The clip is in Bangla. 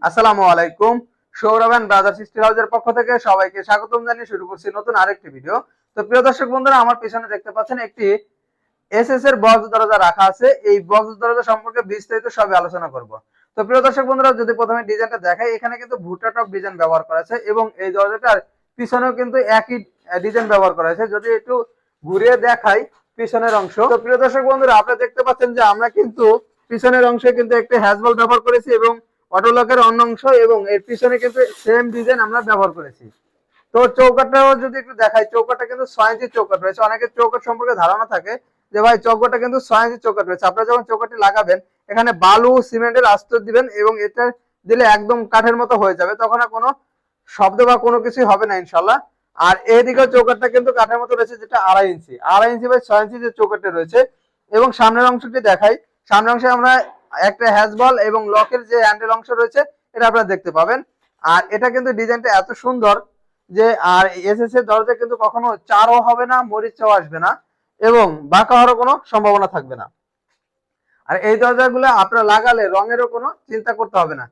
আসসালামু আলাইকুম। সৌরভ এন্ড ব্রাদার্স স্টিল হাউসের পক্ষ থেকে সবাইকে স্বাগতম জানিয়ে শুরু করছি নতুন আরেকটি ভিডিও। তো প্রিয় দর্শক বন্ধুরা, আমার পিছনে দেখতে পাচ্ছেন একটি এসএস এর বক্স দরজা রাখা আছে। এই বক্স দরজা সম্পর্কে বিস্তারিত সবই আলোচনা করব। তো প্রিয় দর্শক বন্ধুরা, যদি প্রথমে ডিজাইনটা দেখাই, এখানে কিন্তু ভুট্টা টপ ডিজাইন ব্যবহার করা আছে এবং এই দরজাটার পিছনেও কিন্তু একই ডিজাইন ব্যবহার করা আছে। যদি একটু ঘুরিয়ে দেখাই পিছনের অংশ, তো প্রিয় দর্শক বন্ধুরা, আপনারা দেখতে পাচ্ছেন যে আমরা কিন্তু পিছনের অংশে কিন্তু একটা হ্যাজবল ব্যবহার করেছি এবং অটোলকের অন্য অংশ এবং এর পিছনে কিন্তু সেম ডিজাইন আমরা ব্যবহার করেছি। তো চৌকাটটাও যদি একটু দেখাই, চৌকাটটা কিন্তু 6 ইঞ্চি চৌকাট রয়েছে। অনেকের চৌকাট সম্পর্কে ধারণা থাকে যে ভাই চৌকাটটা কিন্তু 6 ইঞ্চি চৌকাট রয়েছে। আপনারা যখন চৌকাটটি লাগাবেন, এখানে বালু সিমেন্টের আস্তর দিবেন এবং এটা দিলে একদম কাঠের মতো হয়ে যাবে, তখন আর কোনো শব্দ বা কোনো কিছুই হবে না ইনশাল্লাহ। আর এইদিকে চৌকাটটা কিন্তু কাঠের মতো রয়েছে, যেটা 2.5 ইঞ্চি বাই 6 ইঞ্চি যে চৌকাটটা রয়েছে। এবং সামনের অংশটি দেখাই, সামনের অংশে আমরা একটা হ্যাজবল এবং লকের যে হ্যান্ডেল অংশ রয়েছে এটা আপনারা দেখতে পাবেন। আর এটা কিন্তু ডিজাইনটা এত সুন্দর যে আর এসএস এর দরজা কিন্তু কখনো চারও হবে না, মরিচাও আসবে না এবং বাঁকা হওয়ার কোনো সম্ভাবনা থাকবে না। আর এই দরজাগুলো আপনারা লাগালে রঙেরও কোনো চিন্তা করতে হবে না।